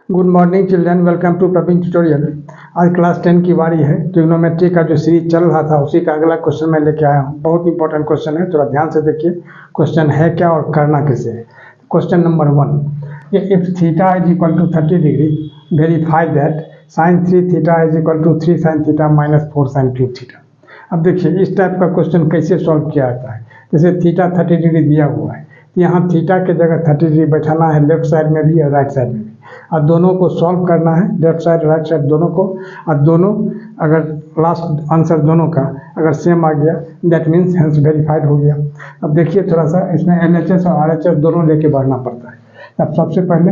Good morning children, welcome to Praveen tutorial. आज class 10 की बारी है। ट्रिग्नोमेट्री का जो सीरीज चल रहा था उसी का अगला क्वेश्चन मैं लेके आया हूँ। बहुत इंपॉर्टेंट क्वेश्चन है, थोड़ा ध्यान से देखिए क्वेश्चन है क्या और करना कैसे है। Question number 1, if theta is equal to 30 degree verify that sine 3 theta is equal to 3 sine theta minus 4 sine cube theta. अब देखिए इस टाइप का क्वेश्चन कैसे सॉल्व किया जाता है। जैसे थीटा 30 डिग्री दिया हुआ है, यहाँ थीटा के जगह 30 डिग्री बैठाना है, लेफ्ट साइड में भी और राइट साइड में भी, और दोनों को सॉल्व करना है, लेफ्ट साइड राइट साइड दोनों को। और दोनों अगर लास्ट आंसर दोनों का अगर सेम आ गया दैट मीन्स हेंस वेरीफाइड हो गया। अब देखिए थोड़ा सा इसमें LHS और RHS दोनों लेके बढ़ना पड़ता है। अब सबसे पहले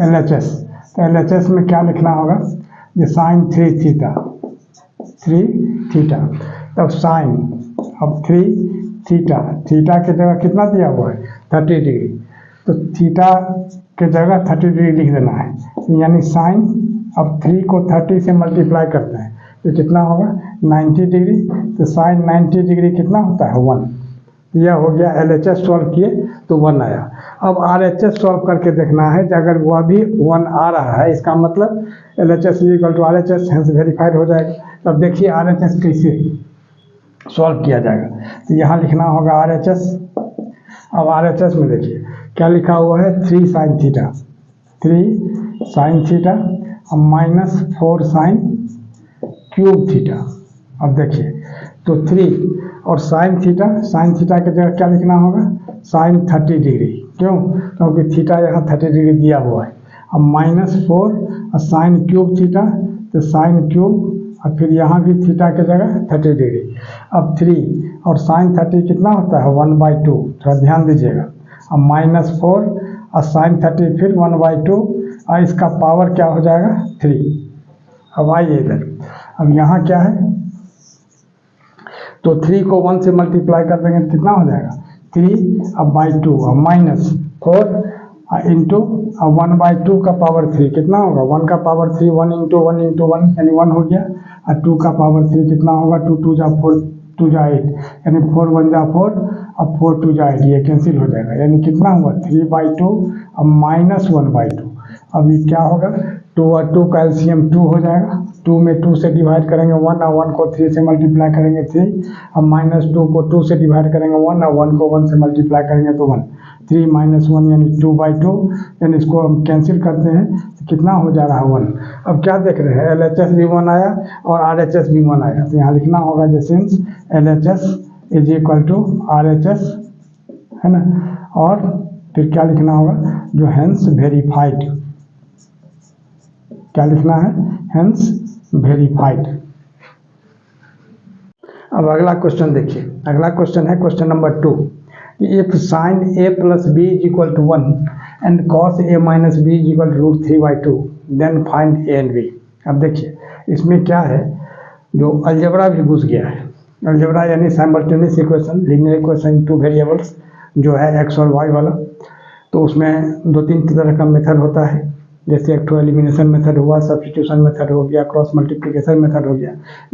LHS, तो LHS में क्या लिखना होगा, ये साइन 3 थीटा, तब साइन अब 3 थीटा, थीटा के जगह कितना दिया हुआ है 30 डिग्री, तो थीटा के जगह 30 डिग्री लिख देना है। यानी साइन अब 3 को 30 से मल्टीप्लाई करते हैं तो कितना होगा 90 डिग्री, तो साइन 90 डिग्री कितना होता है 1। यह हो गया LHS सॉल्व किए तो 1 आया। अब RHS सॉल्व करके देखना है, अगर वह भी 1 आ रहा है इसका मतलब LHS is equal to RHS, hence verified हो जाएगा। तब देखिए RHS कैसे सॉल्व किया जाएगा, तो यहाँ लिखना होगा RHS। अब RHS में देखिए क्या लिखा हुआ है 3 साइन थीटा और माइनस 4 साइन क्यूब थीटा। अब देखिए तो 3 और साइन थीटा के जगह क्या लिखना होगा साइन 30 डिग्री, क्यों, क्योंकि थीटा यहाँ 30 डिग्री दिया हुआ है। अब माइनस 4 और साइन क्यूब थीटा, तो साइन क्यूब और फिर यहाँ भी थीटा के जगह 30 डिग्री। अब 3 और साइन 30 कितना होता है 1/2, थोड़ा ध्यान दीजिएगा। अब माइनस 4 और साइन 30 फिर 1/2 और इसका पावर क्या हो जाएगा 3। अब आइए इधर, अब यहाँ क्या है, तो 3 को 1 से मल्टीप्लाई कर देंगे कितना हो जाएगा 3 अब बाई 2 और माइनस 4 इंटू 1/2 का पावर 3 कितना होगा 1 का पावर 3, 1 इंटू 1 यानी 1 हो गया, और 2 का पावर 3 कितना होगा 2 2 जा 4 2 जा 8 यानी 4 1 जा 4 अब 4 2 जा 8, ये कैंसिल हो जाएगा। यानी कितना हुआ 3/2 अब माइनस 1/2। अब ये क्या होगा 2 और 2 का LCM 2 हो जाएगा, 2 में 2 से डिवाइड करेंगे 1 और 1 को 3 से मल्टीप्लाई करेंगे 3, अब माइनस 2 को 2 से डिवाइड करेंगे 1 और 1 को 1 से मल्टीप्लाई करेंगे तो 1, 3 माइनस 1 यानी 2/2, यानी इसको हम कैंसिल करते हैं तो कितना हो जा रहा है 1। अब क्या देख रहे हैं LHS भी 1 आया और RHS भी 1 आया, तो यहाँ लिखना होगा जैसे LHS is equal to RHS, है ना, और फिर क्या लिखना होगा जो हेंस वेरीफाइड, क्या लिखना है हेंस वेरीफाइड। अब अगला क्वेश्चन देखिए, अगला क्वेश्चन है question number 2, if sine a plus b is equal to 1 and cos a minus b is equal to √3/2 then find a and b। अब देखिए इसमें क्या है, जो अलजेब्रा भी घुस गया है। अलजेब्रा यानी simultaneous equation, linear equation 2 variables जो है x और y वाला, तो उसमें 2-3 तरह का मेथड होता है। जैसे एक तो एलिमिनेशन मेथड हुआ, सब्स्टिट्यूशन मेथड हो गया, क्रॉस मल्टीप्लिकेशन मेथड हो गया।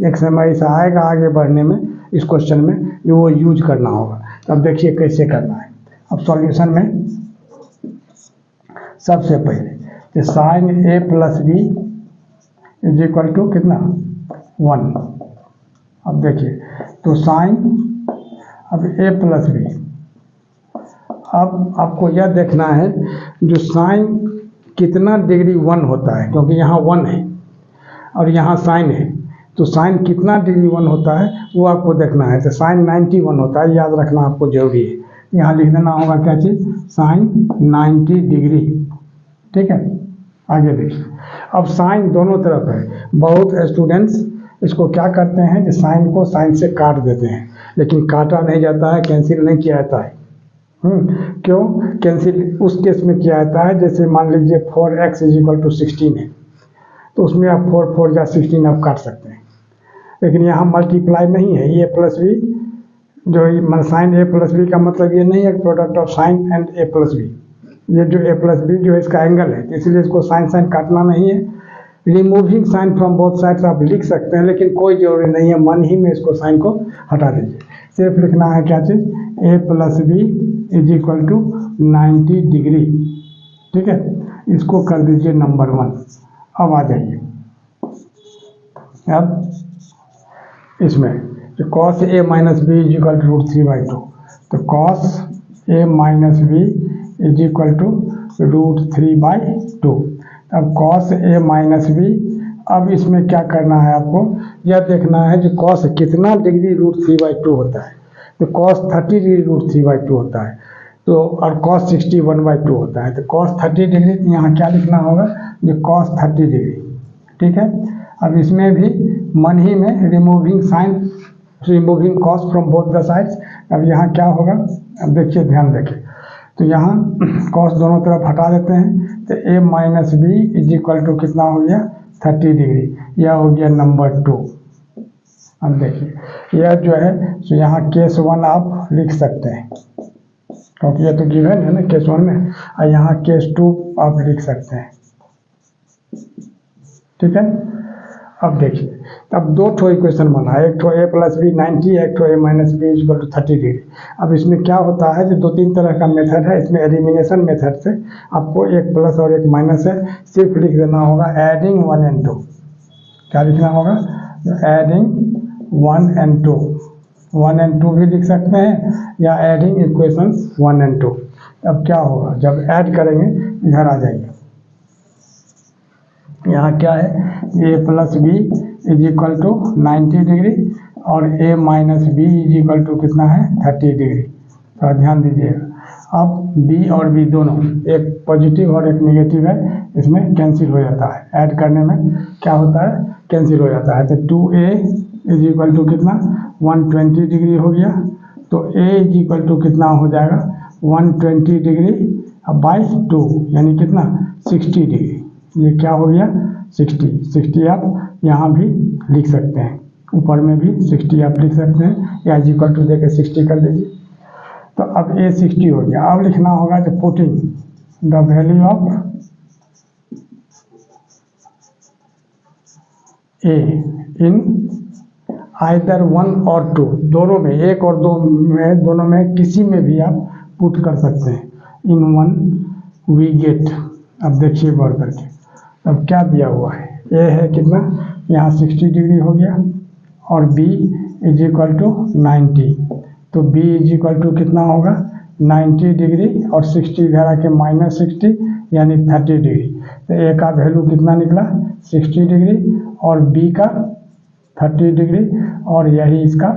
एक समय ऐसा आएगा आगे बढ़ने में इस क्वेश्चन में जो वो यूज करना होगा। अब देखिए कैसे करना है। अब सॉल्यूशन में सबसे पहले sine a plus b is equal to कितना 1। अब देखिए तो साइन अब a प्लस b, अब आपको यह देखना है जो साइन कितना डिग्री 1 होता है, क्योंकि यहाँ 1 है और यहाँ साइन है, तो साइन कितना डिग्री 1 होता है वो आपको देखना है। तो साइन 91 होता है, याद रखना आपको जरूरी है। यहाँ लिख देना होगा क्या चीज़ साइन 90 डिग्री, ठीक है। आगे देखिए, अब साइन दोनों तरफ है। बहुत स्टूडेंट्स इसको क्या करते हैं कि साइन को साइन से काट देते हैं, लेकिन काटा नहीं जाता है, कैंसिल नहीं किया जाता है। क्यों कैंसिल उस केस में किया जाता है, जैसे मान लीजिए 4x इज इक्वल टू 16 है, तो उसमें आप 4 4 या 16 आप काट सकते हैं। लेकिन यहाँ मल्टीप्लाई नहीं है, ये प्लस बी जो साइन a प्लस बी का मतलब ये नहीं है product of sine and a plus B. ये जो a प्लस बी जो इसका एंगल है, इसलिए इसको साइन साइन काटना नहीं है। Removing sine from both sides आप लिख सकते हैं, लेकिन कोई जरूरी नहीं है, मन ही में इसको साइन को हटा दीजिए। सिर्फ लिखना है क्या चीज़ a plus B is equal to 90 degree, ठीक है, इसको कर दीजिए नंबर 1। अब आ जाइए, अब इसमें तो cos a minus B is equal to √3/2, तो cos a minus B is equal to √3/2। अब cos a माइनस बी, अब इसमें क्या करना है आपको, यह देखना है कि cos कितना डिग्री √3/2 होता है। तो cos 30 डिग्री √3/2 होता है, तो और cos 60 1/2 होता है। तो cos 30 डिग्री यहाँ क्या लिखना होगा, जो cos 30 डिग्री, ठीक है। अब इसमें भी मन ही में removing sine, removing cos from both the sides. अब यहाँ क्या होगा, अब देखिए, ध्यान देखिए, तो यहाँ cos दोनों तरफ हटा देते हैं, तो a minus B is equal to कितना हो गया, 30 डिग्री। यह हो गया नंबर 2। अब देखिए, यह जो है तो यहाँ केस 1 आप लिख सकते हैं, क्योंकि ये तो गिवन है ना केस 1 में, और यहाँ केस 2 आप लिख सकते हैं, ठीक है। अब देखिए, अब दो ठो इक्वेशन बना है, एक ठो a प्लस बी 90, एक ठो a minus B equal to 30 degree. अब इसमें क्या होता है, जो 2-3 तरह का मेथड है, इसमें एलिमिनेशन मेथड से आपको एक प्लस और एक माइनस है, सिर्फ लिख देना होगा एडिंग 1 and 2। क्या लिखना होगा, एडिंग 1 and 2, 1 and 2 भी लिख सकते हैं, या एडिंग इक्वेशन 1 and 2। अब क्या होगा, जब ऐड करेंगे, इधर आ जाइए, यहाँ क्या है, a plus B is equal to 90 degree और a minus B is equal to कितना है, 30 डिग्री। तो ध्यान दीजिएगा, अब b और b दोनों, एक पॉजिटिव और एक नेगेटिव है, इसमें कैंसिल हो जाता है, ऐड करने में क्या होता है, कैंसिल हो जाता है। तो 2a इज इक्वल टू कितना, 120 डिग्री हो गया। तो a इज इक्वल टू कितना हो जाएगा, 120 डिग्री बाई 2, यानी कितना, 60 डिग्री। ये क्या हो गया, 60 आप यहाँ भी लिख सकते हैं, ऊपर में भी 60 आप लिख सकते हैं, या इज इक्वल टू देकर 60 कर दीजिए। तो अब a 60 हो गया। अब लिखना होगा जो putting the value of a in either 1 और 2, दोनों में, 1 और 2 में, दोनों में किसी में भी आप पुट कर सकते हैं। इन 1 वी गेट, अब देखिए गौर करके, अब क्या दिया हुआ है, a है कितना, यहाँ 60 डिग्री हो गया, और b इज इक्वल टू 90। तो b इज इक्वल टू कितना होगा, 90 डिग्री और 60 इधर आके -60, यानी 30 डिग्री। तो a का वैल्यू कितना निकला, 60 डिग्री, और b का 30 डिग्री, और यही इसका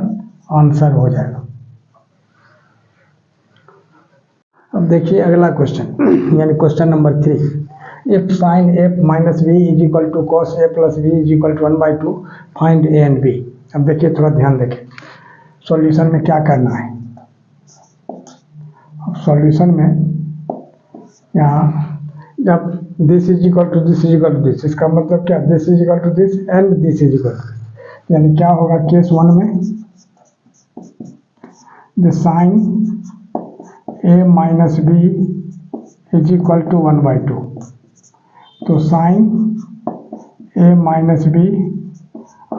आंसर हो जाएगा। अब देखिए अगला क्वेश्चन, यानी question number 3। If sin a minus b is equal to cos a plus b is equal to 1/2, find a and b। अब देखिए, थोड़ा ध्यान देखें, सॉल्यूशन में क्या करना है। अब सॉल्यूशन में यहाँ जब this is equal to this is equal to this, इसका मतलब क्या, this is equal to this and this is equal to, यानी क्या होगा, केस 1 में the sine a minus B is equal to 1/2। तो साइन a माइनस बी,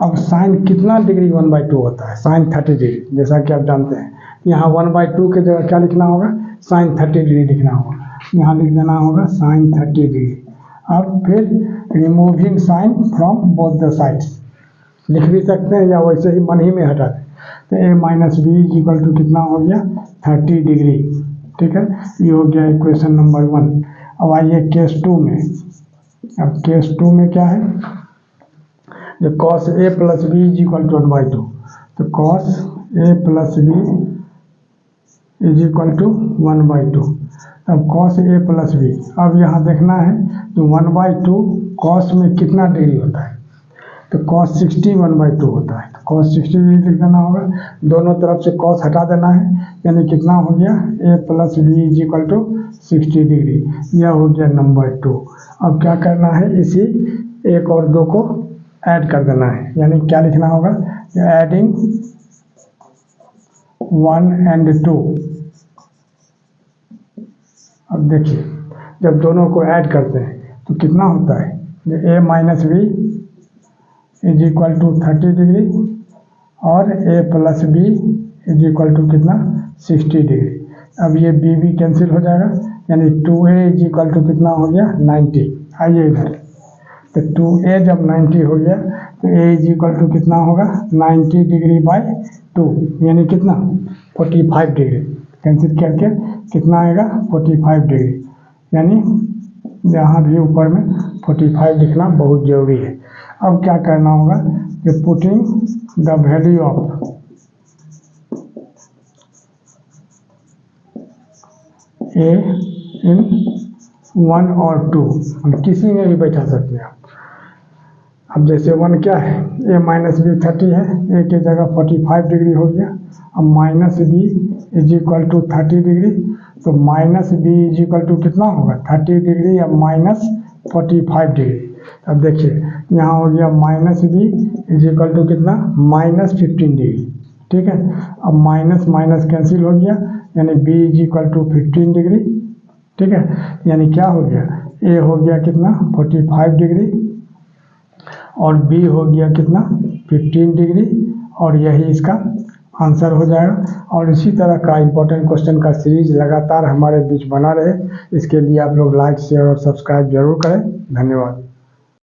अब sine कितना डिग्री 1/2 होता है, साइन 30 डिग्री, जैसा कि आप जानते हैं। यहाँ 1/2 के जगह क्या लिखना होगा, साइन 30 डिग्री लिखना होगा, यहाँ लिख देना होगा साइन 30 डिग्री। अब फिर removing sine from both the sides लिख भी सकते हैं, या वैसे ही मन ही में हटा दें। तो a minus B is equal to कितना हो गया, 30 डिग्री, ठीक है। ये हो गया इक्वेशन नंबर 1। अब आइए केस 2 में। अब केस 2 में क्या है, जो cos a plus B is equal to 1/2। तो cos a plus B is equal to 1/2। अब cos a प्लस बी, अब यहाँ देखना है तो 1/2 cos में कितना डिग्री होता है, तो cos 60 1/2 होता है। तो cos 60 डिग्री लिख देना होगा, दोनों तरफ से cos हटा देना है, यानी कितना हो गया, a plus B is equal to 60 degree. यह हो गया नंबर 2। अब क्या करना है, इसी 1 और 2 को ऐड कर देना है, यानी क्या लिखना होगा, एडिंग 1 and 2। अब देखिए, जब दोनों को ऐड करते हैं तो कितना होता है, a minus B is equal to 30 degree और a plus B is equal to कितना, 60 डिग्री। अब ये बी भी कैंसिल हो जाएगा, यानी 2a इज इक्वल टू कितना हो गया 90। आइए इधर, तो 2a जब 90 हो गया तो a इज इक्वल टू कितना होगा 90 डिग्री बाई 2, यानी कितना 45 डिग्री। कैंसिल करके कितना आएगा 45 डिग्री, यानी यहाँ भी ऊपर में 45 लिखना बहुत ज़रूरी है। अब क्या करना होगा कि पुटिंग द वैल्यू ऑफ ए इन 1 और 2, किसी में भी बैठा सकते हैं आप। अब जैसे 1 क्या है, a माइनस बी 30 है, a की जगह 45 डिग्री हो गया। अब minus B is equal to 30 degree, तो minus B is equal to कितना होगा 30 डिग्री या माइनस 45 डिग्री। अब देखिए यहाँ हो गया minus B is equal to कितना माइनस 15 डिग्री, ठीक है। अब माइनस माइनस कैंसिल हो गया, यानी b is equal to 15 degree, ठीक है। यानी क्या हो गया, a हो गया कितना 45 डिग्री और b हो गया कितना 15 डिग्री, और यही इसका आंसर हो जाएगा। और इसी तरह का इम्पोर्टेंट क्वेश्चन का सीरीज लगातार हमारे बीच बना रहे, इसके लिए आप लोग लाइक शेयर और सब्सक्राइब जरूर करें। धन्यवाद।